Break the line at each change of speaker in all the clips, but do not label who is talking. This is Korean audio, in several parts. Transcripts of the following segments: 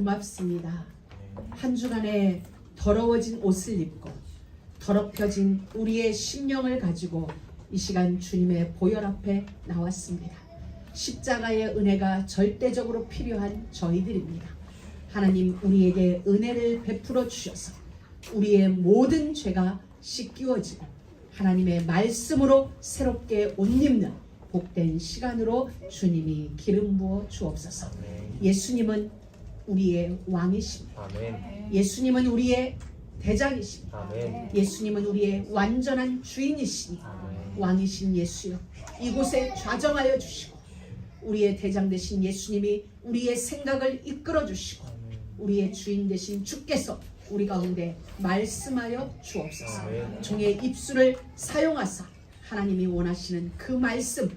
고맙습니다. 한 주간에 더러워진 옷을 입고 더럽혀진 우리의 심령을 가지고 이 시간 주님의 보혈 앞에 나왔습니다. 십자가의 은혜가 절대적으로 필요한 저희들입니다. 하나님, 우리에게 은혜를 베풀어 주셔서 우리의 모든 죄가 씻기워지고 하나님의 말씀으로 새롭게 옷 입는 복된 시간으로 주님이 기름 부어 주옵소서. 예수님은 우리의 왕이십니다. 예수님은 우리의 대장이십니다. 예수님은 우리의 완전한 주인이십니다. 왕이신 예수여, 이곳에 좌정하여 주시고 우리의 대장 되신 예수님이 우리의 생각을 이끌어 주시고 우리의 주인 되신 주께서 우리 가운데 말씀하여 주옵소서. 종의 입술을 사용하사 하나님이 원하시는 그 말씀,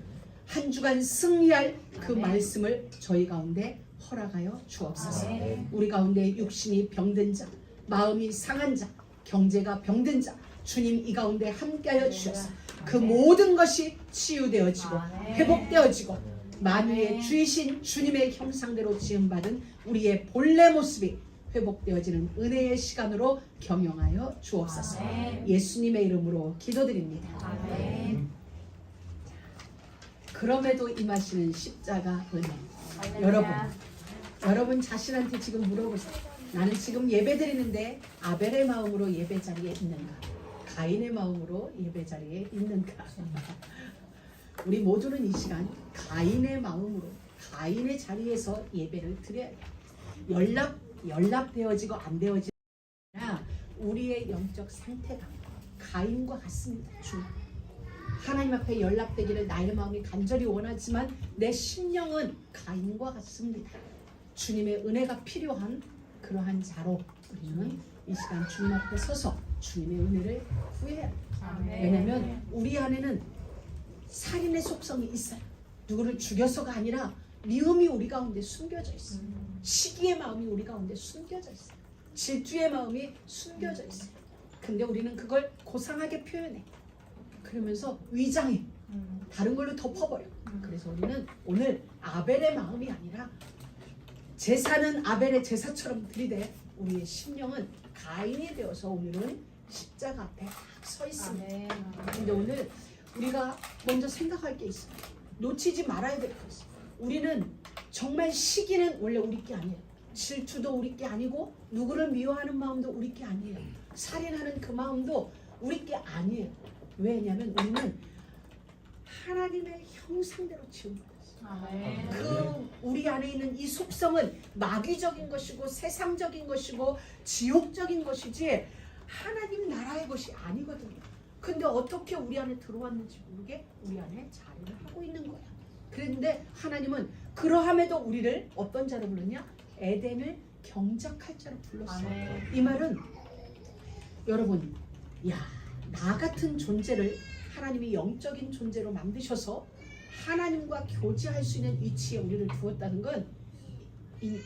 한 주간 승리할 그 말씀을 저희 가운데 허락하여 주옵소서. 우리 가운데 육신이 병든 자, 마음이 상한 자, 경제가 병든 자, 주님 이 가운데 함께하여 주셔서 그 모든 것이 치유되어지고 회복되어지고 만유의 주이신 주님의 형상대로 지음받은 우리의 본래 모습이 회복되어지는 은혜의 시간으로 경영하여 주옵소서. 예수님의 이름으로 기도드립니다. 그럼에도 임하시는 십자가 은혜. 여러분 자신한테 지금 물어보세요. 나는 지금 예배드리는데 아벨의 마음으로 예배 자리에 있는가? 가인의 마음으로 예배 자리에 있는가? 우리 모두는 이 시간 가인의 마음으로 가인의 자리에서 예배를 드려야 돼요. 연락되어지고 안 되어지고 우리의 영적 상태가 가인과 같습니다. 하나님 앞에 연락되기를 나의 마음이 간절히 원하지만 내 심령은 가인과 같습니다. 주님의 은혜가 필요한 그러한 자로 우리는 이 시간 주님 앞에 서서 주님의 은혜를 구해야 합니다. 왜냐하면 우리 안에는 살인의 속성이 있어요. 누구를 죽여서가 아니라 미움이 우리 가운데 숨겨져 있어요. 시기의 마음이 우리 가운데 숨겨져 있어요. 질투의 마음이 숨겨져 있어요. 근데 우리는 그걸 고상하게 표현해. 그러면서 위장해. 다른 걸로 덮어버려. 그래서 우리는 오늘 아벨의 마음이 아니라 제사는 아벨의 제사처럼 들이대 우리의 심령은 가인이 되어서 오늘은 십자가 앞에 서 있습니다. 근데 오늘 우리가 먼저 생각할 게 있어요. 놓치지 말아야 될 게 있어요. 우리는 정말 시기는 원래 우리 게 아니에요. 질투도 우리 게 아니고 누구를 미워하는 마음도 우리 게 아니에요. 살인하는 그 마음도 우리 게 아니에요. 왜냐하면 우리는 하나님의 형상대로 지음받았어요. 그 우리 안에 있는 이 속성은 마귀적인 것이고 세상적인 것이고 지옥적인 것이지 하나님 나라의 것이 아니거든요. 근데 어떻게 우리 안에 들어왔는지 모르게 우리 안에 자리를 하고 있는 거야. 그런데 하나님은 그러함에도 우리를 어떤 자로 불렀냐? 에덴을 경작할 자로 불렀어요. 이 말은 여러분, 나 같은 존재를 하나님이 영적인 존재로 만드셔서 하나님과 교제할 수 있는 위치에 우리를 두었다는 건 이미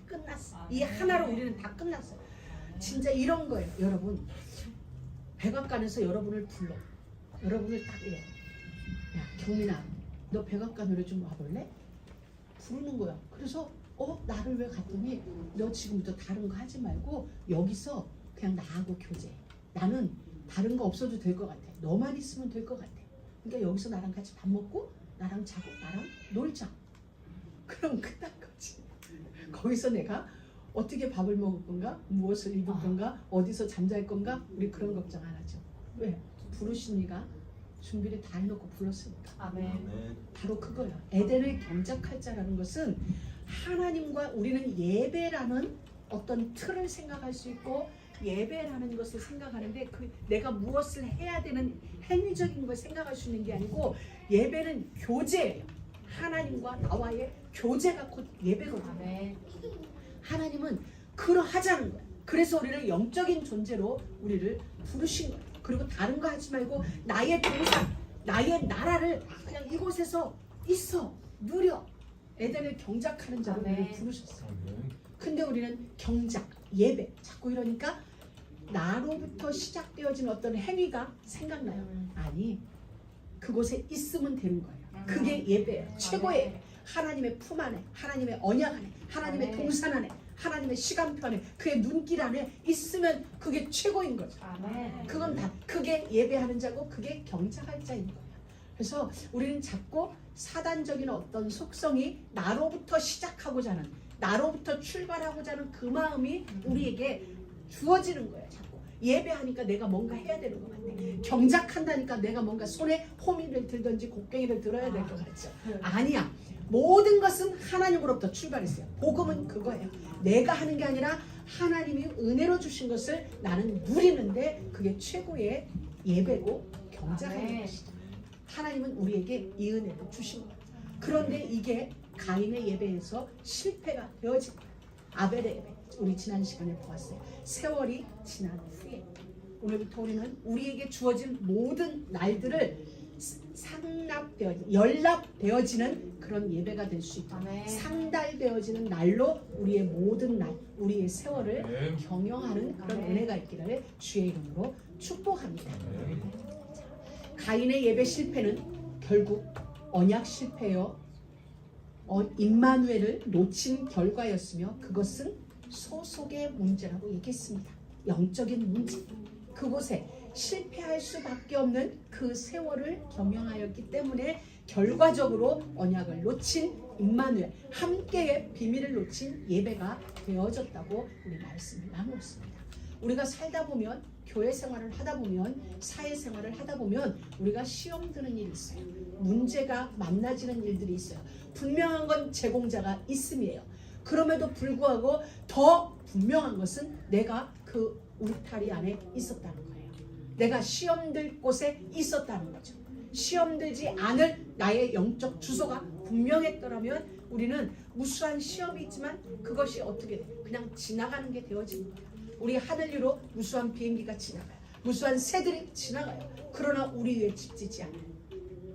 끝났어. 이 하나로 우리는 다 끝났어요. 진짜 이런 거예요. 여러분, 백악관에서 여러분을 불러. 여러분을 딱 이래. 야, 경민아, 너 백악관으로 좀 와볼래? 부르는 거야. 그래서 나를 왜 갔더니 너 지금부터 다른 거 하지 말고 여기서 그냥 나하고 교제해. 나는 다른 거 없어도 될 것 같아. 너만 있으면 될 것 같아. 그러니까 여기서 나랑 같이 밥 먹고 나랑 자고 나랑 놀자. 그럼 끝난 거지. 거기서 내가 어떻게 밥을 먹을 건가? 무엇을 입을 건가? 어디서 잠잘 건가? 우리 그런 걱정 안 하죠. 왜? 부르신 이가 준비를 다 해놓고 불렀으니까.
아멘.
바로 그거야. 에덴을 경작할 자라는 것은 하나님과 우리는 예배라는 어떤 틀을 생각할 수 있고 예배라는 것을 생각하는데 그 내가 무엇을 해야 되는 행위적인 걸 생각할 수 있는 게 아니고 예배는 교제예요. 하나님과 나와의 교제가 곧 예배거든요.
아멘.
하나님은 그러하자는 거예요. 그래서 우리를 영적인 존재로 우리를 부르신 거예요. 그리고 다른 거 하지 말고 나의 동산, 나의 나라를 그냥 이곳에서 있어, 누려. 에덴을 경작하는 자로 우리를 부르셨어요. 근데 우리는 경작, 예배 자꾸 이러니까 나로부터 시작되어진 어떤 행위가 생각나요. 아니, 그곳에 있으면 되는 거예요. 그게 예배예요. 최고의 하나님의 품 안에, 하나님의 언약 안에, 하나님의
아멘.
동산 안에, 하나님의 시간표 안에, 그의 눈길 안에 있으면 그게 최고인 거죠.
아멘.
그건 다 그게 예배하는 자고 그게 경작할 자인 거예요. 그래서 우리는 자꾸 사단적인 어떤 속성이 나로부터 시작하고자 하는, 나로부터 출발하고자 하는 그 마음이 우리에게 주어지는 거예요. 자꾸 예배하니까 내가 뭔가 해야 되는 것 같아. 경작한다니까 내가 뭔가 손에 호미를 들든지 곡괭이를 들어야 될 것 같죠. 아니야. 모든 것은 하나님으로부터 출발했어요. 복음은 그거예요. 내가 하는 게 아니라 하나님이 은혜로 주신 것을 나는 누리는데 그게 최고의 예배고 경작하는 것이죠. 하나님은 우리에게 이 은혜를 주신 거예요. 그런데 이게 가인의 예배에서 실패가 되어진 거예요. 아벨의 예배, 우리 지난 시간에 보았어요. 세월이 지난 후에 오늘부터 우리는 우리에게 주어진 모든 날들을 연락되어지는 그런 예배가 될 수 있다.
아멘.
상달되어지는 날로 우리의 모든 날, 우리의 세월을 경영하는 그런
아멘.
은혜가 있기를 주의 이름으로 축복합니다. 가인의 예배 실패는 결국 언약 실패요, 임마누엘을 놓친 결과였으며 그것은 소속의 문제라고 얘기했습니다. 영적인 문제. 그곳에 실패할 수밖에 없는 그 세월을 경영하였기 때문에 결과적으로 언약을 놓친 임마누엘, 함께의 비밀을 놓친 예배가 되어졌다고 우리 말씀을 나누었습니다. 우리가 살다 보면, 교회 생활을 하다 보면, 사회 생활을 하다 보면 우리가 시험 드는 일이 있어요. 문제가 만나지는 일들이 있어요. 분명한 건 제공자가 있음이에요. 그럼에도 불구하고 더 분명한 것은 내가 그 울타리 안에 있었다는 거예요. 내가 시험 들 곳에 있었다는 거죠. 시험 들지 않을 나의 영적 주소가 분명했더라면 우리는 무수한 시험이 있지만 그것이 어떻게 돼? 그냥 지나가는 게 되어지는 거예요. 우리 하늘 위로 무수한 비행기가 지나가요. 무수한 새들이 지나가요. 그러나 우리 위에 집지지 않아요.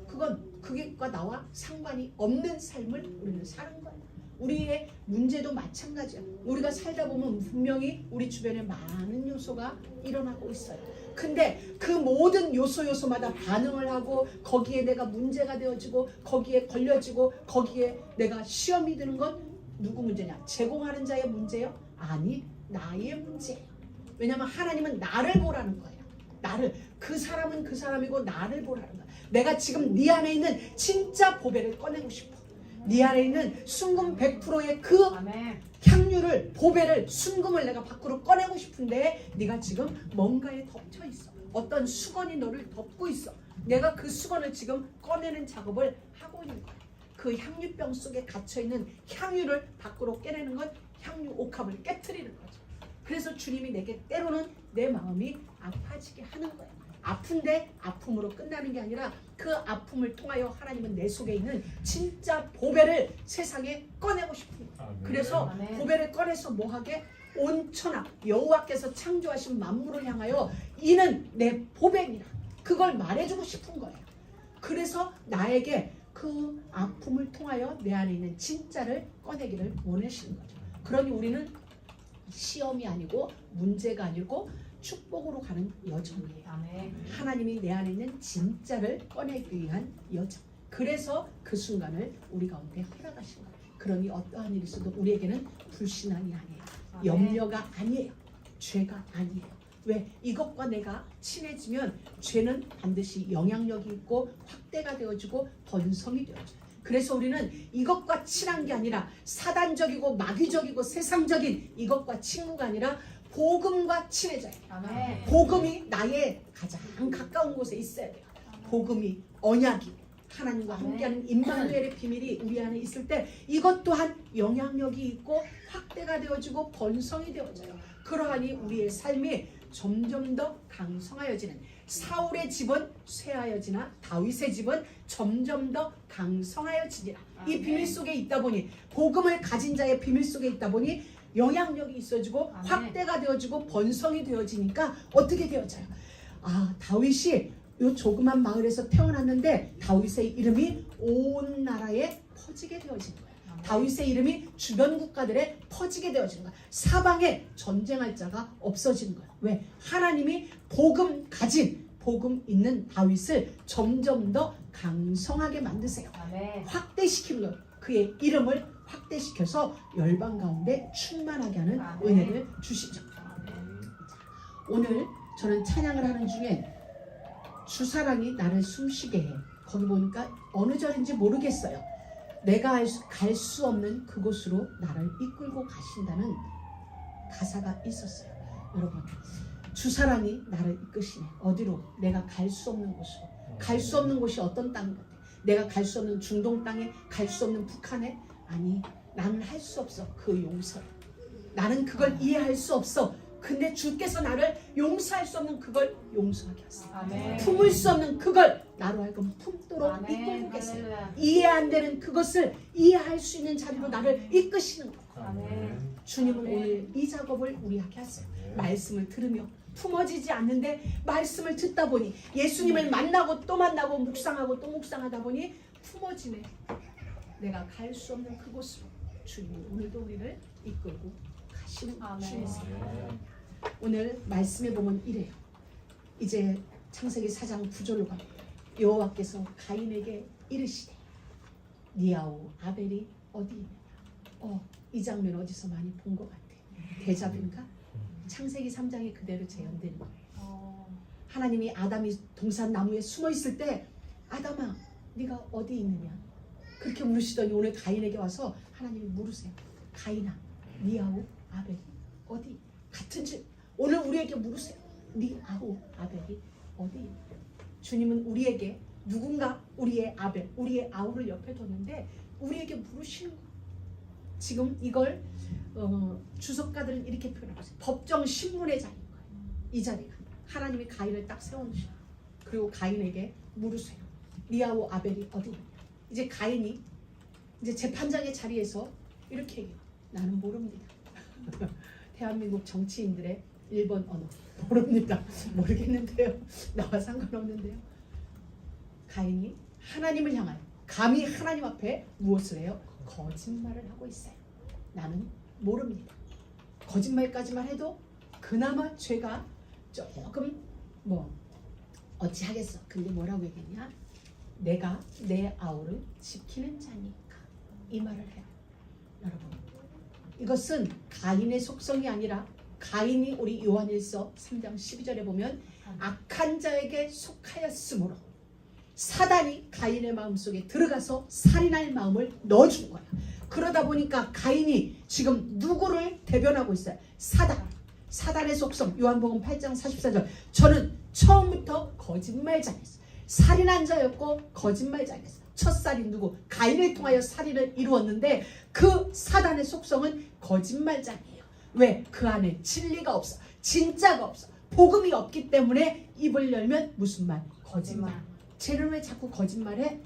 그건 그게과 나와 상관이 없는 삶을 우리는 사는 거예요. 우리의 문제도 마찬가지야. 우리가 살다 보면 분명히 우리 주변에 많은 요소가 일어나고 있어요. 근데 그 모든 요소마다 반응을 하고 거기에 내가 문제가 되어지고 거기에 걸려지고 거기에 내가 시험이 드는 건 누구 문제냐? 제공하는 자의 문제요? 아니, 나의 문제예요. 왜냐하면 하나님은 나를 보라는 거예요. 나를. 그 사람은 그 사람이고 나를 보라는 거야. 내가 지금 네 안에 있는 진짜 보배를 꺼내고 싶어. 네 안에 있는 순금 100%의 그
아멘.
향유를, 보배를, 순금을 내가 밖으로 꺼내고 싶은데 네가 지금 뭔가에 덮쳐 있어. 어떤 수건이 너를 덮고 있어. 내가 그 수건을 지금 꺼내는 작업을 하고 있는 거야. 그 향유병 속에 갇혀있는 향유를 밖으로 깨내는 건 향유 옥합을 깨트리는 거죠. 그래서 주님이 내게 때로는 내 마음이 아파지게 하는 거예요. 아픈데 아픔으로 끝나는 게 아니라 그 아픔을 통하여 하나님은 내 속에 있는 진짜 보배를 세상에 꺼내고 싶은 거예요. 그래서
아멘.
보배를 꺼내서 뭐하게? 온 천하 여호와께서 창조하신 만물을 향하여 이는 내 보배니라. 그걸 말해주고 싶은 거예요. 그래서 나에게 그 아픔을 통하여 내 안에 있는 진짜를 꺼내기를 원하시는 거죠. 그러니 우리는 시험이 아니고 문제가 아니고 축복으로 가는 여정이에요.
아멘.
하나님이 내 안에 있는 진짜를 꺼내기 위한 여정. 그래서 그 순간을 우리 가운데 허락하신 거예요. 그러니 어떠한 일이 있어도 우리에게는 불신앙이 아니에요.
아멘.
염려가 아니에요. 죄가 아니에요. 왜? 이것과 내가 친해지면 죄는 반드시 영향력이 있고 확대가 되어지고 번성이 되어져요. 그래서 우리는 이것과 친한 게 아니라 사단적이고 마귀적이고 세상적인 이것과 친구가 아니라 복음과 친해져야 돼요.
아멘.
복음이 나의 가장 가까운 곳에 있어야 돼요. 복음이, 언약이, 하나님과
아멘.
함께하는 임마누엘의 비밀이 우리 안에 있을 때 이것 또한 영향력이 있고 확대가 되어지고 번성이 되어져요. 그러하니 우리의 삶이 점점 더 강성하여지는, 사울의 집은 쇠하여지나 다윗의 집은 점점 더 강성하여지니라. 이
아멘.
비밀 속에 있다 보니, 복음을 가진 자의 비밀 속에 있다 보니 영향력이 있어지고
아멘.
확대가 되어지고 번성이 되어지니까 어떻게 되어져요? 아, 다윗이 요 조그만 마을에서 태어났는데 다윗의 이름이 온 나라에 퍼지게 되어진 거예요. 다윗의 이름이 주변 국가들에 퍼지게 되어지는 거야. 사방에 전쟁할 자가 없어지는 거야. 왜? 하나님이 복음 가진, 복음 있는 다윗을 점점 더 강성하게 만드세요.
아멘.
확대시키는 거예요. 그의 이름을 확대시켜서 열방 가운데 충만하게 하는 은혜를 주시죠. 오늘 저는 찬양을 하는 중에 주사랑이 나를 숨쉬게 해. 거기 보니까 어느 절인지 모르겠어요. 내가 갈 수 없는 그곳으로 나를 이끌고 가신다는 가사가 있었어요. 여러분, 주사랑이 나를 이끄시네. 어디로? 내가 갈 수 없는 곳으로. 갈 수 없는 곳이 어떤 땅 같아? 내가 갈 수 없는 중동 땅에, 갈 수 없는 북한에? 아니, 나는 할 수 없어. 그 용서를. 나는 그걸 이해할 수 없어. 근데 주께서 나를 용서할 수 없는 그걸 용서하게 하세요.
아멘.
품을 수 없는 그걸 나로 하여금 품도록
아멘.
이끌고 계세요.
할렐루야.
이해 안 되는 그것을 이해할 수 있는 자리로 나를 이끄시는 거예요.
아멘.
주님은
아멘.
오늘 이 작업을 우리 하게 하세요. 말씀을 들으며 품어지지 않는데 말씀을 듣다 보니 예수님을 만나고 또 만나고 묵상하고 또 묵상하다 보니 품어지네. 내가 갈 수 없는 그곳으로 주님이 오늘도 우리를 이끌고 가시는 주님이세요. 오늘 말씀에 보면 이래요. 이제 창세기 4장 9절로 가면 여호와께서 가인에게 이르시되 니아오 아벨이 어디 있느냐. 이 장면 어디서 많이 본 것 같아. 대자뷰인가? 창세기 3장이 그대로 재현된 거예요. 하나님이 아담이 동산 나무에 숨어 있을 때 아담아 네가 어디 있느냐 그렇게 물으시더니 오늘 가인에게 와서 하나님이 물으세요. 가인아 니아오 아벨이 어디? 같은 질 오늘 우리에게 물으세요. 니아오 아벨이 어디 있느냐. 주님은 우리에게 누군가 우리의 아벨 우리의 아우를 옆에 뒀는데 우리에게 물으시는 거예요. 지금 이걸 주석가들은 이렇게 표현하고 있어요. 법정 신문의 자리인 거예요. 이 자리가 하나님이 가인을 딱 세워놓으시고 그리고 가인에게 물으세요. 니아오 아벨이 어디 있느냐. 이제 가인이 이제 재판장의 자리에서 이렇게 얘기해요. 나는 모릅니다. 대한민국 정치인들의 1번 언어 모릅니다. 모르겠는데요. 나와 상관없는데요. 가인이 하나님을 향하여 감히 하나님 앞에 무엇을 해요? 거짓말을 하고 있어요. 나는 모릅니다. 거짓말까지만 해도 그나마 죄가 조금 어찌하겠어. 근데 뭐라고 얘기했냐? 내가 내 아우를 지키는 자니까 이 말을 해요. 여러분 이것은 가인의 속성이 아니라 가인이 우리 요한일서 3장 12절에 보면 악한 자에게 속하였으므로 사단이 가인의 마음속에 들어가서 살인할 마음을 넣어준 거야. 그러다 보니까 가인이 지금 누구를 대변하고 있어요? 사단의 속성. 요한복음 8장 44절. 저는 처음부터 거짓말장이었어요. 살인한 자였고 거짓말장이었어요. 첫살인 누구? 가인을 통하여 살인을 이루었는데 그 사단의 속성은 거짓말장이에요. 왜? 그 안에 진리가 없어. 진짜가 없어. 복음이 없기 때문에 입을 열면 무슨 말? 거짓말. 쟤는 왜 자꾸 거짓말해?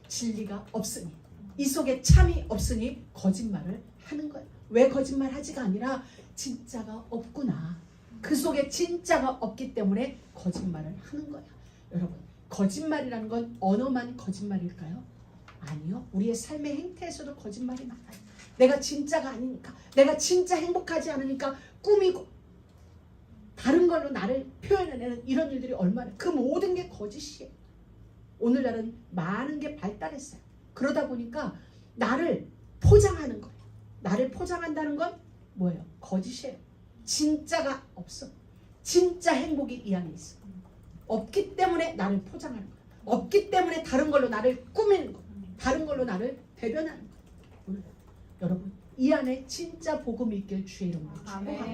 진리가 없으니. 이 속에 참이 없으니 거짓말을 하는 거예요. 왜 거짓말하지가 아니라 진짜가 없구나. 그 속에 진짜가 없기 때문에 거짓말을 하는 거예요. 여러분 거짓말이라는 건 언어만 거짓말일까요? 아니요. 우리의 삶의 행태에서도 거짓말이 많아요. 내가 진짜가 아니니까 내가 진짜 행복하지 않으니까 꾸미고 다른 걸로 나를 표현해내는 이런 일들이 얼마나 그 모든 게 거짓이에요. 오늘날은 많은 게 발달했어요. 그러다 보니까 나를 포장하는 거예요. 나를 포장한다는 건 뭐예요? 거짓이에요. 진짜가 없어. 진짜 행복이 이 안에 있어. 없기 때문에 나를 포장하는 거예요. 없기 때문에 다른 걸로 나를 꾸미는 거예요. 다른 걸로 나를 대변하는 거예요. 오늘 여러분 이 안에 진짜 복음이 있길 주의 이름으로 축복합니다.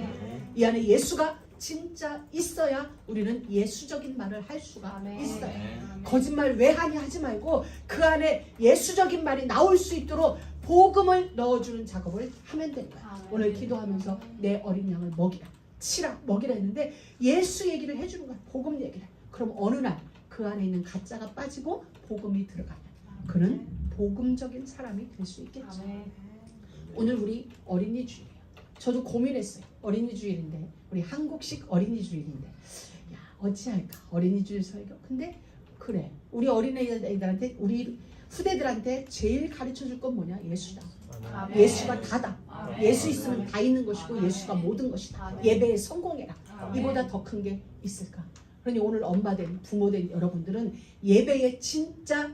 이 안에 예수가 진짜 있어야 우리는 예수적인 말을 할 수가
아멘.
있어요.
아멘.
거짓말 왜 하니 하지 말고 그 안에 예수적인 말이 나올 수 있도록 복음을 넣어주는 작업을 하면 되는 거예요.
아멘.
오늘 기도하면서 내 어린 양을 먹이라 치라 먹이라 했는데 예수 얘기를 해주는 거예요. 복음 얘기를. 그럼 어느 날 그 안에 있는 가짜가 빠지고 복음이 들어가면 그는 복음적인 사람이 될 수 있겠죠.
아멘.
오늘 우리 어린이 주일이에요. 저도 고민했어요. 어린이 주일인데 우리 한국식 어린이 주일인데 야 어찌할까 어린이 주일 설교. 근데 그래 우리 어린애들한테 우리 후대들한테 제일 가르쳐줄 건 뭐냐? 예수다.
아멘.
예수가 다다.
아멘.
예수 있으면 다 있는 것이고 예수가 모든 것이다.
아멘.
예배에 성공해라.
아멘.
이보다 더 큰 게 있을까? 그러니 오늘 엄마된 부모된 여러분들은 예배에 진짜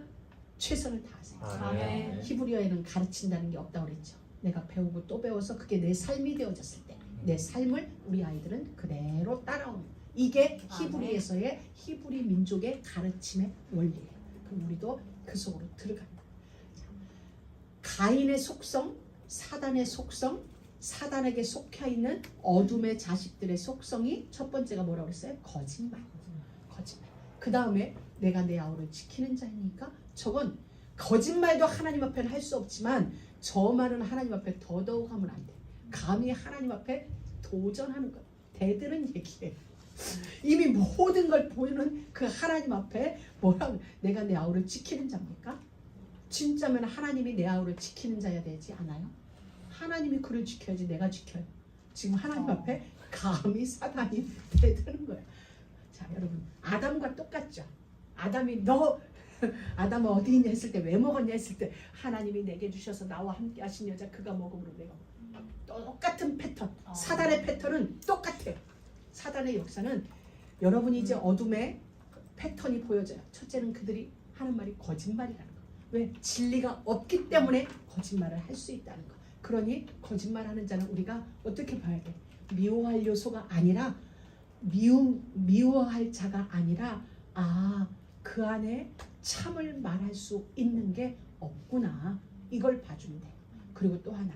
최선을 다하세요.
아멘.
히브리어에는 가르친다는 게 없다고 그랬죠. 내가 배우고 또 배워서 그게 내 삶이 되어졌을 때 내 삶을 우리 아이들은 그대로 따라오는, 이게 히브리에서의 히브리 민족의 가르침의 원리예요. 그럼 우리도 그 속으로 들어간다. 가인의 속성, 사단의 속성, 사단에게 속해 있는 어둠의 자식들의 속성이 첫 번째가 뭐라고 그랬어요? 거짓말. 거짓말. 그 다음에 내가 내 아우를 지키는 자이니까, 저건 거짓말도 하나님 앞에는 할 수 없지만 저 말은 하나님 앞에 더더욱 하면 안 돼. 감히 하나님 앞에 도전하는 것, 대드는 얘기예요. 이미 모든 걸 보이는 그 하나님 앞에 뭐라고, 내가 내 아우를 지키는 자입니까? 진짜면 하나님이 내 아우를 지키는 자야 되지 않아요? 하나님이 그를 지켜야지 내가 지켜요. 지금 하나님 앞에 감히 사단이 대드는 거예요. 자, 여러분, 아담과 똑같죠. 아담이 아담은 어디 있냐 했을 때, 왜 먹었냐 했을 때, 하나님이 내게 주셔서 나와 함께 하신 여자 그가 먹음으로 내가. 똑같은 패턴, 사단의 패턴은 똑같아요. 사단의 역사는 여러분이 이제 어둠의 패턴이 보여져요. 첫째는 그들이 하는 말이 거짓말이라는 거. 왜? 진리가 없기 때문에 거짓말을 할 수 있다는 거. 그러니 거짓말하는 자는 우리가 어떻게 봐야 돼? 미워할 요소가 아니라, 미워할 자가 아니라, 그 안에 참을 말할 수 있는 게 없구나, 이걸 봐주면 돼요. 그리고 또 하나,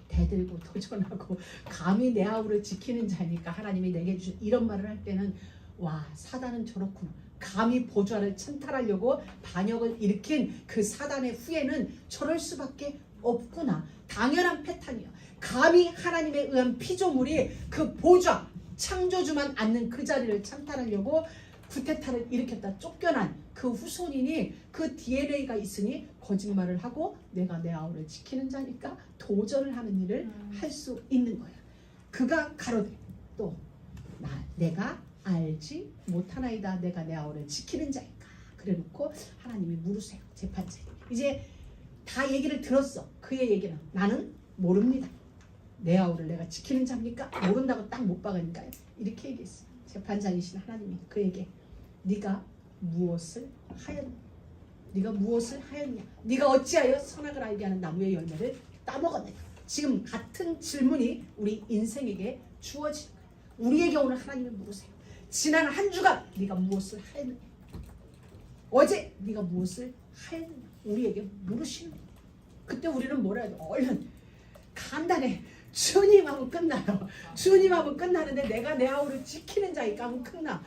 대들고 도전하고 감히 내 아우를 지키는 자니까 하나님이 내게 주신, 이런 말을 할 때는 와, 사단은 저렇구나. 감히 보좌를 찬탈하려고 반역을 일으킨 그 사단의 후예는 저럴 수밖에 없구나. 당연한 패턴이야. 감히 하나님에 의한 피조물이 그 보좌, 창조주만 앉는 그 자리를 찬탈하려고 구테타를 일으켰다. 쫓겨난 그 후손이니 그 DNA가 있으니 거짓말을 하고 내가 내 아우를 지키는 자니까 도전을 하는 일을 할 수 있는 거야. 그가 가로되 또 내가 알지 못하나이다. 내가 내 아우를 지키는 자니까. 그래놓고 하나님이 물으세요. 재판장이. 이제 다 얘기를 들었어. 그의 얘기는 나는 모릅니다. 내 아우를 내가 지키는 자입니까? 모른다고 딱 못 박으니까요. 이렇게 얘기했어요. 재판장이신 하나님이 그에게 네가 무엇을 하였냐? 네가 무엇을 하였냐? 네가 어찌하여 선악을 알게 하는 나무의 열매를 따먹었느냐? 지금 같은 질문이 우리 인생에게 주어지는 거예요. 우리에게 오늘 하나님이 물으세요. 지난 한 주간 네가 무엇을 하였느냐? 어제 네가 무엇을 하였느냐? 우리에게 물으시는 거예요. 그때 우리는 뭐라 해야 돼? 얼른 간단해. 주님하면 끝나요. 주님하면 끝나는데 내가 내 아우를 지키는 자니까 하면 끝나.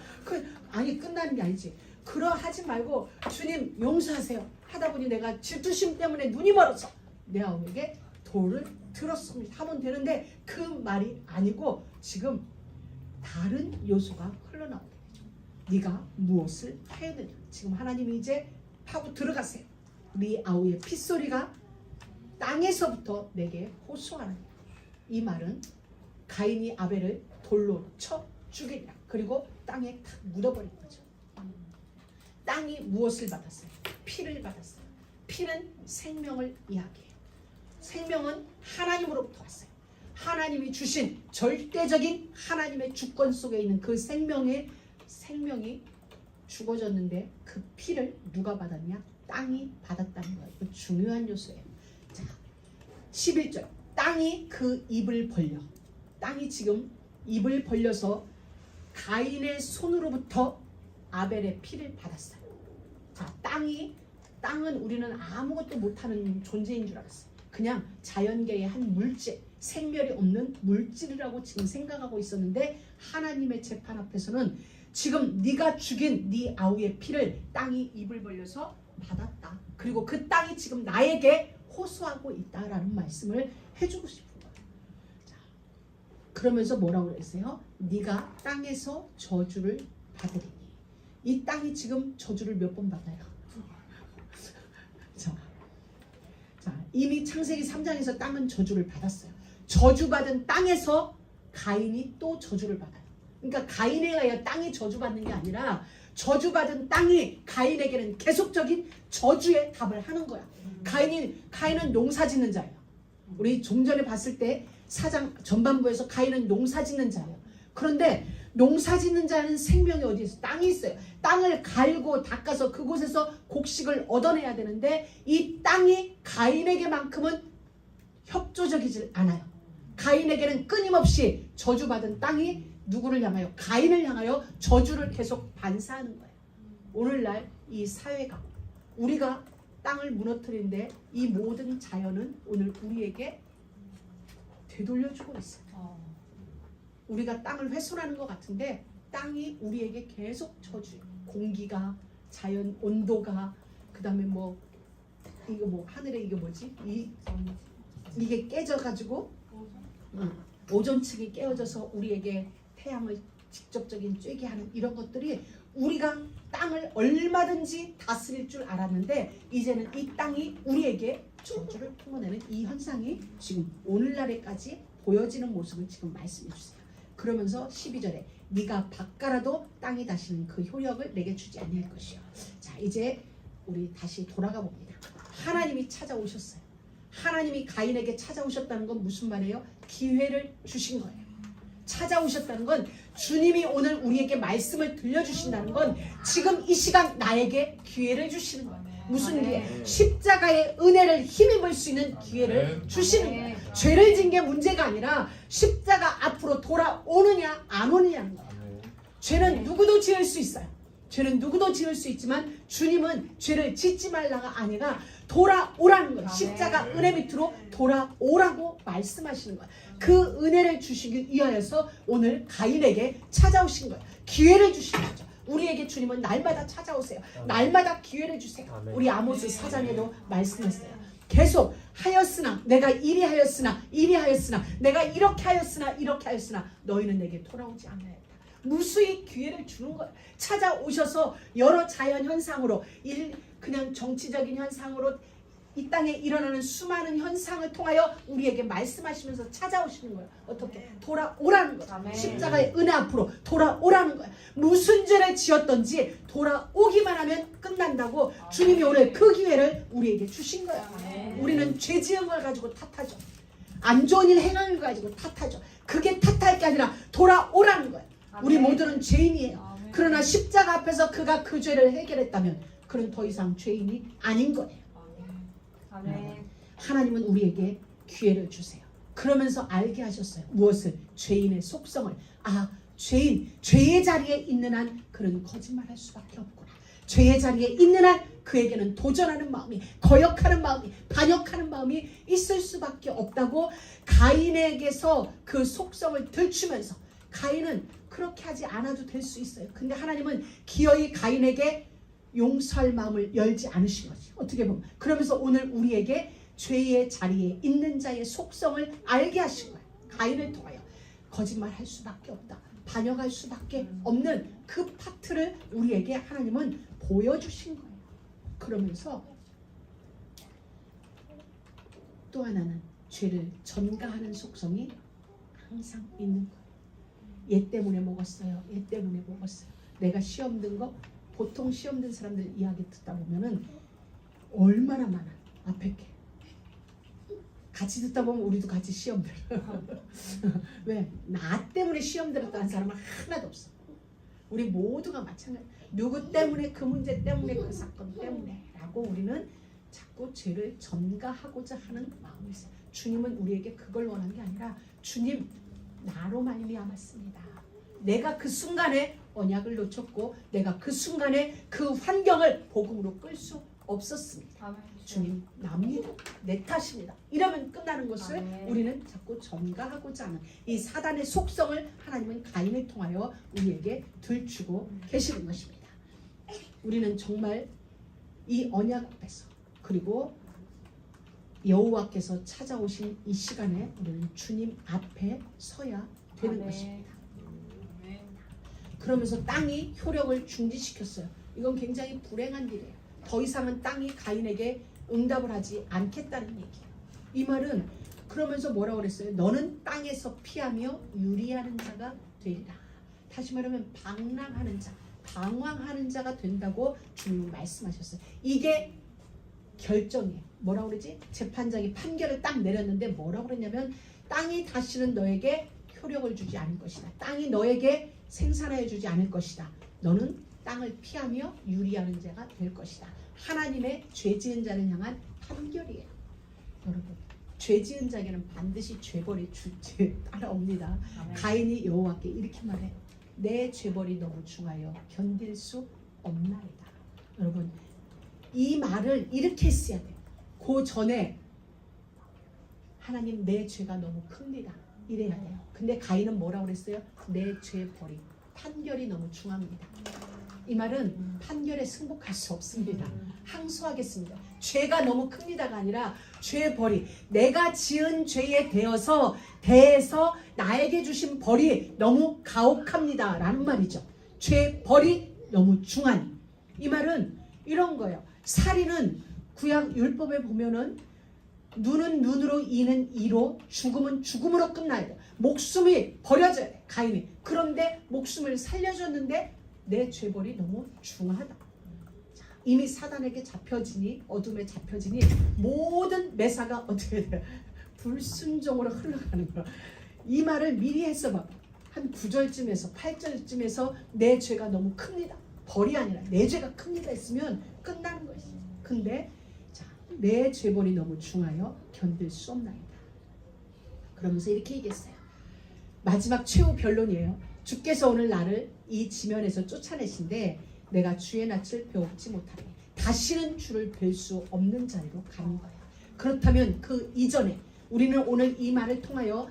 아니 끝나는 게 아니지. 그러하지 말고 주님 용서하세요. 하다 보니 내가 질투심 때문에 눈이 멀어서 내 아우에게 돌을 들었습니다 하면 되는데, 그 말이 아니고 지금 다른 요소가 흘러나오게 되죠. 네가 무엇을 해야 되냐. 지금 하나님이 이제 하고 들어가세요. 네 아우의 핏소리가 땅에서부터 내게 호소하는 거야. 이 말은 가인이 아벨을 돌로 쳐 죽이라. 그리고 땅에 탁 묻어버린 거죠. 땅이 무엇을 받았어요? 피를 받았어요. 피는 생명을 이야기해요. 생명은 하나님으로부터 왔어요. 하나님이 주신 절대적인 하나님의 주권 속에 있는 그 생명이 죽어졌는데 그 피를 누가 받았냐? 땅이 받았다는 거예요. 그 중요한 요소예요. 자, 11절. 땅이 그 입을 벌려. 땅이 지금 입을 벌려서 가인의 손으로부터 아벨의 피를 받았어요. 자, 땅은 우리는 아무것도 못하는 존재인 줄 알았어요. 그냥 자연계의 한 물질, 생멸이 없는 물질이라고 지금 생각하고 있었는데, 하나님의 재판 앞에서는 지금 네가 죽인 네 아우의 피를 땅이 입을 벌려서 받았다. 그리고 그 땅이 지금 나에게 호소하고 있다라는 말씀을 해주고 싶은 거예요. 자, 그러면서 뭐라고 그랬어요? 네가 땅에서 저주를 받으리니. 이 땅이 지금 저주를 몇 번 받아요? 자, 이미 창세기 3장에서 땅은 저주를 받았어요. 저주받은 땅에서 가인이 또 저주를 받아요. 그러니까 가인에 의하여 땅이 저주받는 게 아니라 저주받은 땅이 가인에게는 계속적인 저주의 답을 하는 거야. 가인은 농사짓는 자예요. 우리 종전에 봤을 때 4장 전반부에서 가인은 농사짓는 자예요. 그런데 농사짓는 자는 생명이 어디 있어? 땅이 있어요. 땅을 갈고 닦아서 그곳에서 곡식을 얻어내야 되는데 이 땅이 가인에게만큼은 협조적이질 않아요. 가인에게는 끊임없이 저주받은 땅이 누구를 향하여? 가인을 향하여 저주를 계속 반사하는 거예요. 오늘날 이 사회가 우리가 땅을 무너뜨리는데 이 모든 자연은 오늘 우리에게 되돌려주고 있어요. 우리가 땅을 훼손하는 것 같은데 땅이 우리에게 계속 저주해요. 공기가, 자연 온도가, 그 다음에 뭐 이거 뭐 하늘에 이게 뭐지? 이게 깨져가지고 오존층이 깨어져서 우리에게 태양을 직접적인 쬐게 하는 이런 것들이 우리가 땅을 얼마든지 다스릴 줄 알았는데 이제는 이 땅이 우리에게 저주를 품어내는 이 현상이 지금 오늘날에까지 보여지는 모습을 지금 말씀해 주세요. 그러면서 12절에 네가 밭가라도 땅이 다시는 그 효력을 내게 주지 아니할 것이요. 자, 이제 우리 다시 돌아가 봅니다. 하나님이 찾아오셨어요. 하나님이 가인에게 찾아오셨다는 건 무슨 말이에요? 기회를 주신 거예요. 찾아오셨다는 건 주님이 오늘 우리에게 말씀을 들려주신다는 건 지금 이 시간 나에게 기회를 주시는 거예요. 무슨 기회? 십자가의 은혜를 힘입을 수 있는 기회를 주시는 거예요. 죄를 진 게 문제가 아니라 십자가 앞으로 돌아오느냐 안 오느냐는 거예요. 죄는 누구도 지을 수 있어요. 죄는 누구도 지을 수 있지만 주님은 죄를 짓지 말라가 아니라 돌아오라는 거예요. 십자가 은혜 밑으로 돌아오라고 말씀하시는 거예요. 그 은혜를 주시기 위하여서 오늘 가인에게 찾아오신 거예요. 기회를 주신 거죠. 우리에게 주님은 날마다 찾아오세요. 날마다 기회를 주세요. 우리 아모스 4장에도 말씀했어요. 계속 하였으나 내가 이리 하였으나 내가 이렇게 하였으나 너희는 내게 돌아오지 않아야겠다. 무수히 기회를 주는 거예요. 찾아오셔서 여러 자연 현상으로 그냥 정치적인 현상으로 이 땅에 일어나는 수많은 현상을 통하여 우리에게 말씀하시면서 찾아오시는 거예요. 어떻게? 돌아오라는 거예요. 십자가의 은혜 앞으로 돌아오라는 거예요. 무슨 죄를 지었던지 돌아오기만 하면 끝난다고 주님이 오늘 그 기회를 우리에게 주신 거예요. 우리는 죄 지은 걸 가지고 탓하죠. 안 좋은 일 행한 걸 가지고 탓하죠. 그게 탓할 게 아니라 돌아오라는 거예요. 우리 모두는 죄인이에요. 그러나 십자가 앞에서 그가 그 죄를 해결했다면 그는 더 이상 죄인이 아닌 거예요. 하나님은 우리에게 기회를 주세요. 그러면서 알게 하셨어요. 무엇을? 죄인의 속성을. 죄의 자리에 있는 한 그는 거짓말할 수밖에 없구나. 죄의 자리에 있는 한 그에게는 도전하는 마음이, 거역하는 마음이, 반역하는 마음이 있을 수밖에 없다고 가인에게서 그 속성을 들추면서 가인은 그렇게 하지 않아도 될 수 있어요. 근데 하나님은 기어이 가인에게 용서할 마음을 열지 않으신 거지. 어떻게 보면. 그러면서 오늘 우리에게 죄의 자리에 있는 자의 속성을 알게 하신 거예요. 가인을 통하여 거짓말할 수밖에 없다. 반역할 수밖에 없는 그 파트를 우리에게 하나님은 보여주신 거예요. 그러면서 또 하나는 죄를 전가하는 속성이 항상 있는 거예요. 얘 때문에 먹었어요. 얘 때문에 먹었어요. 내가 시험 든 거, 보통 시험 든 사람들 이야기 듣다 보면은 얼마나 많아. 앞에 게 같이 듣다 보면 우리도 같이 시험 들어. 왜? 나 때문에 시험 들었다는 사람은 하나도 없어. 우리 모두가 마찬가지. 누구 때문에, 그 문제 때문에, 그 사건 때문에 라고 우리는 자꾸 죄를 전가하고자 하는 마음이 있어요. 주님은 우리에게 그걸 원한 게 아니라 주님, 나로 말미암았습니다. 내가 그 순간에 언약을 놓쳤고 내가 그 순간에 그 환경을 복음으로 끌 수 없었습니다. 주님, 납니다. 내 탓입니다. 이러면 끝나는 것을 우리는 자꾸 전가하고자 하는 이 사단의 속성을 하나님은 가인을 통하여 우리에게 들추고 계시는 것입니다. 우리는 정말 이 언약 앞에서 그리고 여호와께서 찾아오신 이 시간에 우리는 주님 앞에 서야 되는 것입니다. 그러면서 땅이 효력을 중지시켰어요. 이건 굉장히 불행한 일이에요. 더 이상은 땅이 가인에게 응답을 하지 않겠다는 얘기예요. 이 말은 그러면서 뭐라고 그랬어요? 너는 땅에서 피하며 유리하는 자가 되리라. 다시 말하면 방랑하는 자, 방황하는 자가 된다고 주님은 말씀하셨어요. 이게 결정이에요. 뭐라고 그러지? 재판장이 판결을 딱 내렸는데 뭐라고 그랬냐면 땅이 다시는 너에게 효력을 주지 않을 것이다. 땅이 너에게 생산하여 주지 않을 것이다. 너는 땅을 피하며 유리하는 자가 될 것이다. 하나님의 죄 지은 자를 향한 판결이에요. 여러분, 죄 지은 자에게는 반드시 죄벌이 따라옵니다. 가인이 여호와께 이렇게 말해요. 내 죄벌이 너무 중하여 견딜 수 없나이다. 여러분, 이 말을 이렇게 했어야 돼요. 그 전에 하나님 내 죄가 너무 큽니다. 이래야 돼요. 근데 가인은 뭐라고 그랬어요? 내 죄벌이, 판결이 너무 중합니다. 이 말은 판결에 승복할 수 없습니다. 항소하겠습니다. 죄가 너무 큽니다가 아니라 죄벌이, 내가 지은 죄에 대해서 나에게 주신 벌이 너무 가혹합니다 라는 말이죠. 죄벌이 너무 중하니. 이 말은 이런 거예요. 살인은 구약 율법에 보면은 눈은 눈으로 이는 이로, 죽음은 죽음으로 끝나야 돼요. 목숨이 버려져야 돼. 가인이. 그런데 목숨을 살려줬는데 내 죄벌이 너무 중하다. 자, 이미 사단에게 잡혀지니, 어둠에 잡혀지니 모든 매사가 어떻게 돼요? 불순종으로 흘러가는 거야. 이 말을 미리 했어 봐봐. 한 9절쯤에서 8절쯤에서 내 죄가 너무 큽니다. 벌이 아니라 내 죄가 큽니다 했으면 끝나는 것이지. 근데 자, 내 죄벌이 너무 중하여 견딜 수 없나이다. 그러면서 이렇게 얘기했어요. 마지막 최후 변론이에요. 주께서 오늘 나를 이 지면에서 쫓아내신데 내가 주의 낯을 배웁지 못하니 다시는 주를 뵐 수 없는 자리로 가는 거예요. 그렇다면 그 이전에 우리는 오늘 이 말을 통하여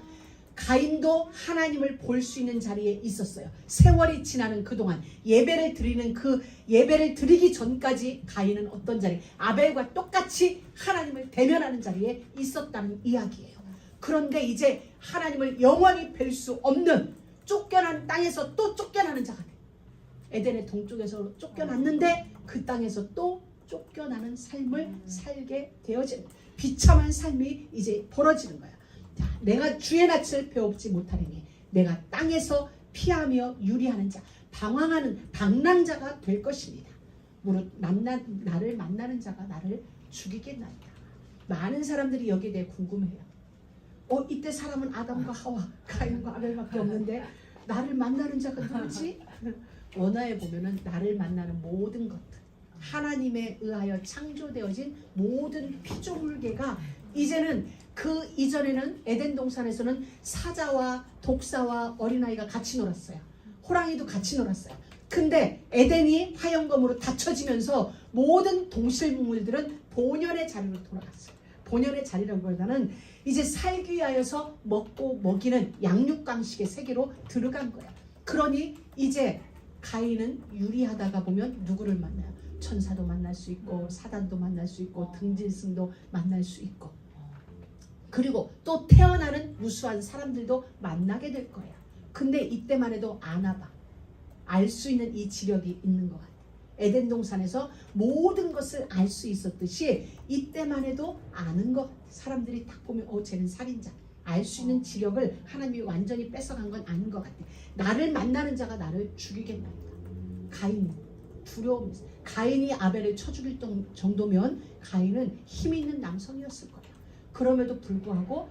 가인도 하나님을 볼 수 있는 자리에 있었어요. 세월이 지나는 그동안 예배를 드리기 전까지 가인은 어떤 자리? 아벨과 똑같이 하나님을 대면하는 자리에 있었다는 이야기예요. 그런데 이제 하나님을 영원히 뵐 수 없는, 쫓겨난 땅에서 또 쫓겨나는 자가 돼. 에덴의 동쪽에서 쫓겨났는데 그 땅에서 또 쫓겨나는 삶을 살게 되어지는, 비참한 삶이 이제 벌어지는 거야. 자, 내가 주의 낯을 배웁지 못하리니 내가 땅에서 피하며 유리하는 자, 방황하는 방랑자가 될 것입니다. 무릇 나를 만나는 자가 나를 죽이겠나이다. 많은 사람들이 여기에 대해 궁금해요. 이때 사람은 아담과 하와, 가인과 아벨밖에 없는데 나를 만나는 자가 누구지? 원어에 보면은 나를 만나는 모든 것들, 하나님에 의하여 창조되어진 모든 피조물계가 이제는, 그 이전에는 에덴 동산에서는 사자와 독사와 어린아이가 같이 놀았어요. 호랑이도 같이 놀았어요. 근데 에덴이 화영검으로 닫혀지면서 모든 동실물들은 본연의 자리로 돌아갔어요. 본연의 자리라기보다는 이제 살기 위하여서 먹고 먹이는 양육강식의 세계로 들어간 거야. 그러니 이제 가인은 유리하다가 보면 누구를 만나요? 천사도 만날 수 있고 사단도 만날 수 있고 등짐승도 만날 수 있고, 그리고 또 태어나는 무수한 사람들도 만나게 될 거야. 근데 이때만 해도 아나 봐. 알 수 있는 이 지력이 있는 것 같아. 에덴 동산에서 모든 것을 알 수 있었듯이 이때만 해도 아는 것 같아. 사람들이 딱 보면 쟤는 살인자. 알 수 있는 지력을 하나님이 완전히 뺏어간 건 아닌 것 같아. 나를 만나는 자가 나를 죽이겠나이다. 가인, 두려움. 가인이 아벨을 쳐 죽일 정도면 가인은 힘 있는 남성이었을 거예요. 그럼에도 불구하고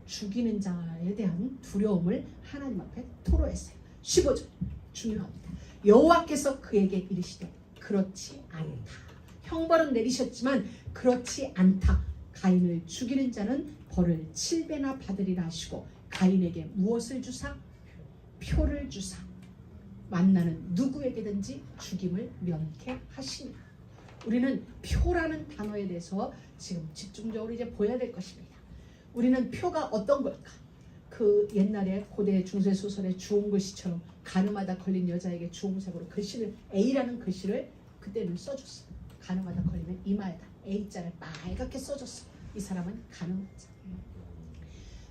죽이는 자에 대한 두려움을 하나님 앞에 토로했어요. 15절 중요합니다. 여호와께서 그에게 이르시되 그렇지 않다. 형벌은 내리셨지만 그렇지 않다. 가인을 죽이는 자는 벌을 7배나 받으리라 하시고 가인에게 무엇을 주사? 표를 주사 만나는 누구에게든지 죽임을 면케하시니. 우리는 표라는 단어에 대해서 지금 집중적으로 이제 보여야 될 것입니다. 우리는 표가 어떤 걸까? 그 옛날에 고대 중세 소설의 주홍글씨처럼 가늠하다 걸린 여자에게 주홍색으로 글씨를, A라는 글씨를 그때는 써줬어. 가늠하다 걸리면 이마에다 A자를 빨갛게 써줬어. 이 사람은 가늠자.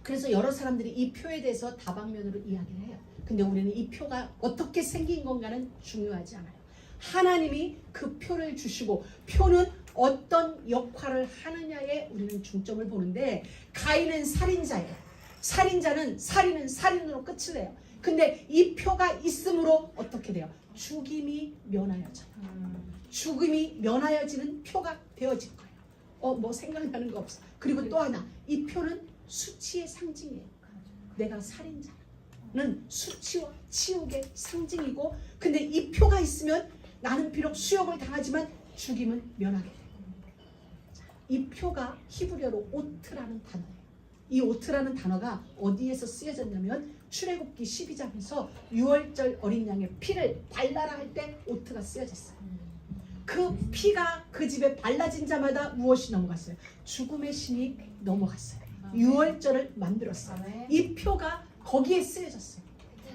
그래서 여러 사람들이 이 표에 대해서 다방면으로 이야기를 해요. 근데 우리는 이 표가 어떻게 생긴 건가는 중요하지 않아요. 하나님이 그 표를 주시고 표는 어떤 역할을 하느냐에 우리는 중점을 보는데, 가인은 살인자예요. 살인자는 살인은 살인으로 끝을 내요. 근데 이 표가 있으므로 어떻게 돼요? 죽임이 면하여져요. 죽임이 면하여지는 표가 되어질 거예요. 뭐 생각나는 거 없어. 그리고 또 하나, 이 표는 수치의 상징이에요. 내가 살인자야. 표는 수치와 치욕의 상징이고, 근데 이 표가 있으면 나는 비록 수욕을 당하지만 죽임은 면하게 돼요. 이 표가 히브리어로 오트라는 단어예요. 이 오트라는 단어가 어디에서 쓰여졌냐면 출애굽기 12장에서 6월절 어린 양의 피를 발라라 할 때 오트가 쓰여졌어요. 그 피가 그 집에 발라진 자마다 무엇이 넘어갔어요? 죽음의 신이 넘어갔어요. 6월절을 만들었어요. 이 표가 거기에 쓰여졌어요.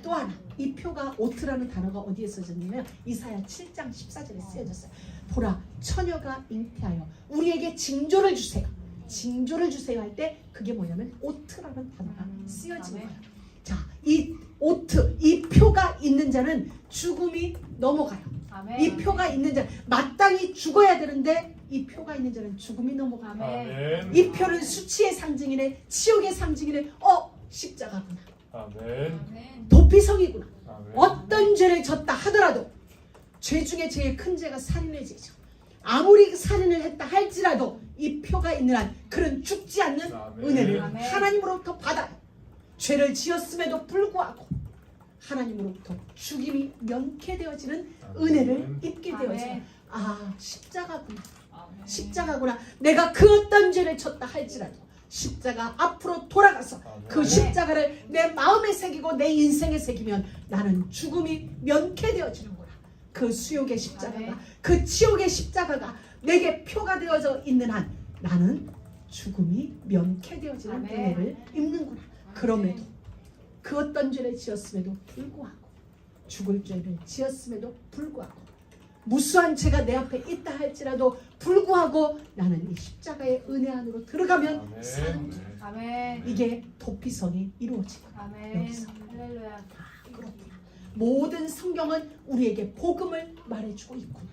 또 하나, 이 표가 오트라는 단어가 어디에 쓰여졌냐면 이사야 7장 14절에 쓰여졌어요. 보라, 처녀가 잉태하여 우리에게 징조를 주세요. 징조를 주세요 할 때 그게 뭐냐면 오트라는 단어가 쓰여진 거예요. 자, 이 오트, 이 표가 있는 자는 죽음이 넘어가요. 이 표가 있는 자, 마땅히 죽어야 되는데 이 표가 있는 자는 죽음이 넘어가요. 이 표는 수치의 상징이네, 치욕의 상징이네. 십자가구나. 도피성이구나. 어떤 죄를 졌다 하더라도, 죄 중에 제일 큰 죄가 살인의 죄죠. 아무리 살인을 했다 할지라도 이 표가 있는 한 그는 죽지 않는 은혜를 하나님으로부터 받아요. 죄를 지었음에도 불구하고 하나님으로부터 죽임이 면케되어지는 은혜를 입게 되어져요. 아, 십자가구나. 십자가구나. 내가 그 어떤 죄를 졌다 할지라도 십자가 앞으로 돌아가서 그 십자가를 내 마음에 새기고 내 인생에 새기면 나는 죽음이 면케되어지는구나. 그 수욕의 십자가가, 그 치욕의 십자가가 내게 표가 되어져 있는 한 나는 죽음이 면케되어지는 은혜를 입는구나. 그럼에도 그 어떤 죄를 지었음에도 불구하고, 죽을 죄를 지었음에도 불구하고, 무수한 죄가 내 앞에 있다 할지라도 불구하고 나는 이 십자가의 은혜 안으로 들어가면 사는 거예요. 이게 도피성이 이루어지고 여기서 그렇구나. 모든 성경은 우리에게 복음을 말해주고 있구나.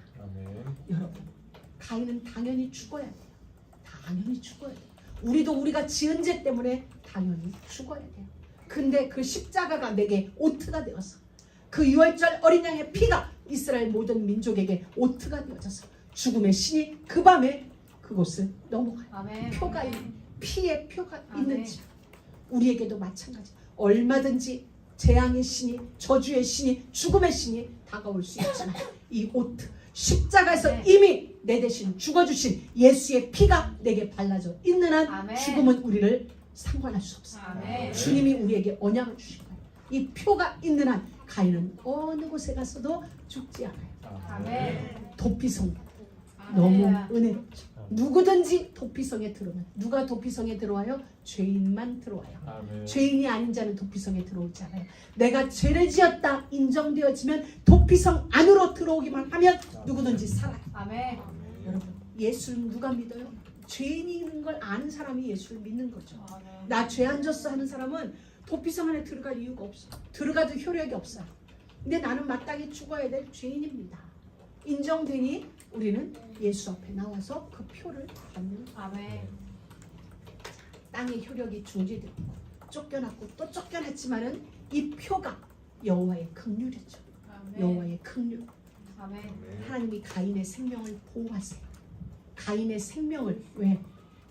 여러분, 가인은 당연히 죽어야 돼요. 당연히 죽어야 돼요. 우리도 우리가 지은 죄 때문에 당연히 죽어야 돼요. 근데 그 십자가가 내게 오트가 되어서, 그 6월절 어린 양의 피가 이스라엘 모든 민족에게 오트가 되어져서 죽음의 신이 그 밤에 그곳을 넘어가요. 표가 있는, 피의 표가 있는지 우리에게도 마찬가지. 얼마든지 재앙의 신이, 저주의 신이, 죽음의 신이 다가올 수 있잖아요. 이 오트, 십자가에서 이미 내 대신 죽어주신 예수의 피가 내게 발라져 있는 한 죽음은 우리를 상관할 수 없어요. 주님이 우리에게 언약을 주신 거예요. 이 표가 있는 한 가인은 어느 곳에 가서도 죽지 않아요. 도피성 너무 은혜롭죠. 누구든지 도피성에 들어오면, 누가 도피성에 들어와요? 죄인만 들어와요. 죄인이 아닌 자는 도피성에 들어오지 않아요. 내가 죄를 지었다 인정되어지면 도피성 안으로 들어오기만 하면 누구든지 살아요. 여러분, 예수는 누가 믿어요? 죄인이 있는 걸 아는 사람이 예수를 믿는 거죠. 나 죄 안 졌어 하는 사람은 도피성 안에 들어갈 이유가 없어. 들어가도 효력이 없어요. 근데 나는 마땅히 죽어야 될 죄인입니다. 인정되니 우리는 예수 앞에 나와서 그 표를 받는 거예요. 땅의 효력이 중지되고 쫓겨났고 또 쫓겨났지만은 이 표가 여호와의 긍휼이죠. 여호와의 긍휼. 하나님이 가인의 생명을 보호하세요. 가인의 생명을, 왜?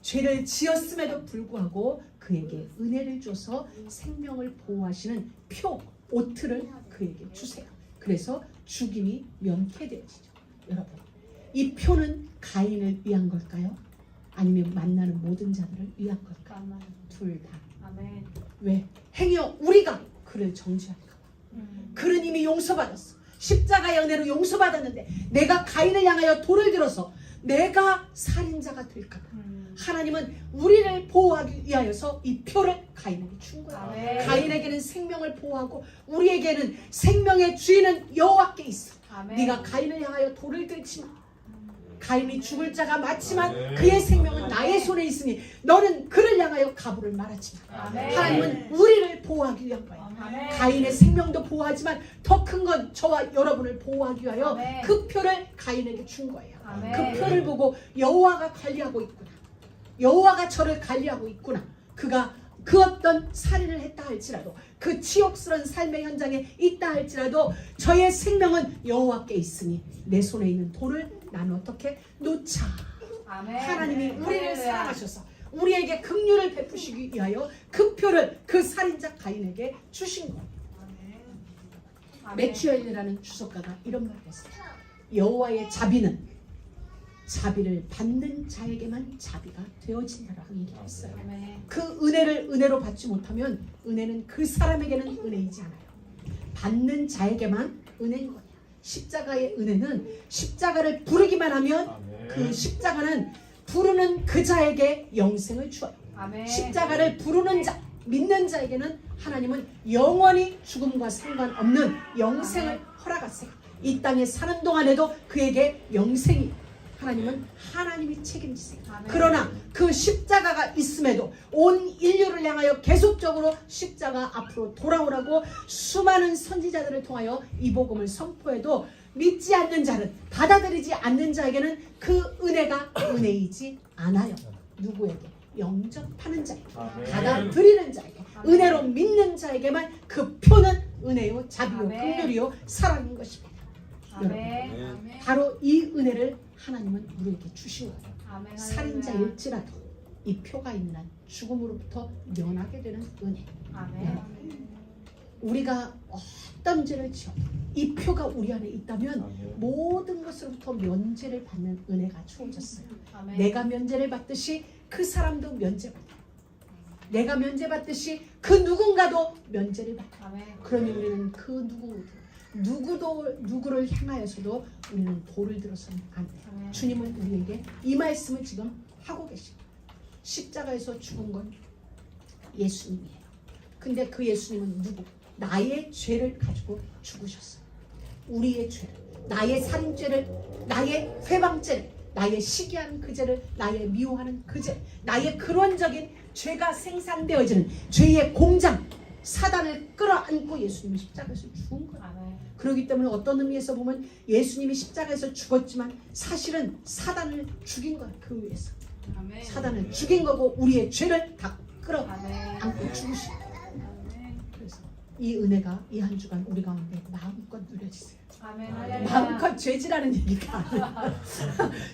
죄를 지었음에도 불구하고 그에게 은혜를 줘서 생명을 보호하시는 표, 오트를 그에게 주세요. 그래서 죽임이 면케되어지죠. 여러분, 이 표는 가인을 위한 걸까요? 아니면 만나는 모든 자들을 위한 걸까요? 둘 다. 왜? 행여 우리가 그를 정죄할까 봐. 그는 이미 용서받았어. 십자가의 은혜로 용서받았는데 내가 가인을 향하여 돌을 들어서 내가 살인자가 될까 봐. 하나님은 우리를 보호하기 위하여서 이 표를 가인에게 준 거예요. 가인에게는 생명을 보호하고 우리에게는 생명의 주인은 여호와께 있어. 네가 가인을 향하여 돌을 들지 마. 가인이 죽을 자가 맞지만 그의 생명은 나의 손에 있으니 너는 그를 향하여 가부를 말하지 마. 하나님은 우리를 보호하기 위한 거예요. 가인의 생명도 보호하지만 더 큰 건 저와 여러분을 보호하기 위하여 그 표를 가인에게 준 거예요. 그 표를 보고 여호와가 관리하고 있구나. 여호와가 저를 관리하고 있구나. 그가 그 어떤 살인을 했다 할지라도, 그 치욕스러운 삶의 현장에 있다 할지라도 저의 생명은 여호와께 있으니 내 손에 있는 돌을 나는 어떻게 놓자. 하나님이 우리를 사랑하셔서 우리에게 긍휼을 베푸시기 위하여 그 표를 그 살인자 가인에게 주신 거예요. 매튜엘이라는 주석가가 이런 말을 했어요. 여호와의 자비를 받는 자에게만 자비가 되어진다라고 얘기했어요. 그 은혜를 은혜로 받지 못하면 은혜는 그 사람에게는 은혜이지 않아요. 받는 자에게만 은혜인 거예요. 십자가의 은혜는 십자가를 부르기만 하면 그 십자가는 부르는 그 자에게 영생을 주어요. 십자가를 부르는 자, 믿는 자에게는 하나님은 영원히 죽음과 상관없는 영생을 허락하세요. 이 땅에 사는 동안에도 그에게 영생이 하나님은 하나님이 책임지세요. 그러나 그 십자가가 있음에도 온 인류를 향하여 계속적으로 십자가 앞으로 돌아오라고 수많은 선지자들을 통하여 이 복음을 선포해도 믿지 않는 자는, 받아들이지 않는 자에게는 그 은혜가 은혜이지 않아요. 누구에게? 영접하는 자에게, 받아들이는 자에게, 은혜로 믿는 자에게만 그 표는 은혜요, 자비요, 긍휼이요, 사랑인 것입니다. 여러분, 바로 이 은혜를 하나님은 우리에게 주신 거예요. 살인자일지라도 이 표가 있는 한 죽음으로부터 면하게 되는 은혜. 우리가 어떤 죄를 지어도 이 표가 우리 안에 있다면 모든 것으로부터 면제를 받는 은혜가 주어졌어요. 내가 면제를 받듯이 그 사람도 면제받아요. 내가 면제받듯이 그 누군가도 면제를 받아요. 그러니 우리는 그 누구를 향하여서도 우리는 돌을 들어서는 안 돼요. 주님은 우리에게 이 말씀을 지금 하고 계십니다. 십자가에서 죽은 건 예수님이에요. 근데 그 예수님은 누구? 나의 죄를 가지고 죽으셨어요. 우리의 죄를, 나의 살인죄를, 나의 회방죄를, 나의 시기하는 그 죄를, 나의 미워하는 그 죄, 나의 근원적인 죄가 생산되어지는 죄의 공장, 사단을 끌어안고 예수님이 십자가에서 죽은 거예요. 그렇기 때문에 어떤 의미에서 보면 예수님이 십자가에서 죽었지만 사실은 사단을 죽인 거예요. 그 위에서 사단을 죽인 거고 우리의 죄를 다 끌어안고 죽으신 거예요. 그래서 이 은혜가 이 한 주간 우리 가운데 마음껏 누려지세요. 마음껏 죄지라는 얘기가 아니라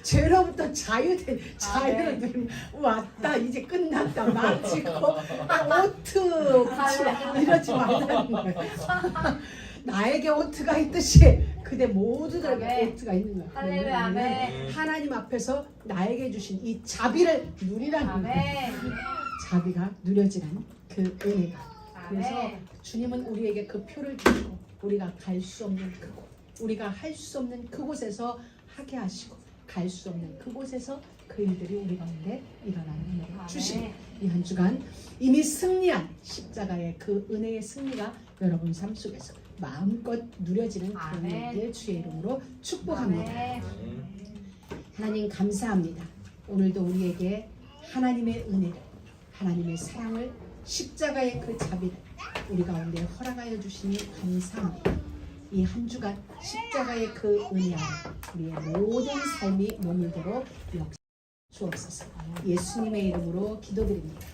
죄로부터 자유를 누리면 왔다, 이제 끝났다, 마치고 오트 붙이라 이러지 말라는 거예요. 나에게 오트가 있듯이 그대 모두들에게 오트가 있는 거예요. 하나님 앞에서 나에게 주신 이 자비를 누리라는 거예요. 자비가 누려지는 그 은혜가. 그래서 주님은 우리에게 그 표를 주시고 우리가 갈 수 없는 그곳, 우리가 할 수 없는 그곳에서 하게 하시고 갈 수 없는 그곳에서 그 일들이 우리 가운데 일어나는 은혜를 주시고 이 한 주간 이미 승리한 십자가의 그 은혜의 승리가 여러분 삶 속에서 마음껏 누려지는 그런 일들 주의 이름으로 축복합니다. 하나님 감사합니다. 오늘도 우리에게 하나님의 은혜를, 하나님의 사랑을, 십자가의 그 자비를 우리 가운데 허락하여 주시니 감사합니다. 이 한 주간 십자가의 그 은혜 아래 우리의 모든 삶이 머물도록 역사 주옵소서. 예수님의 이름으로 기도드립니다.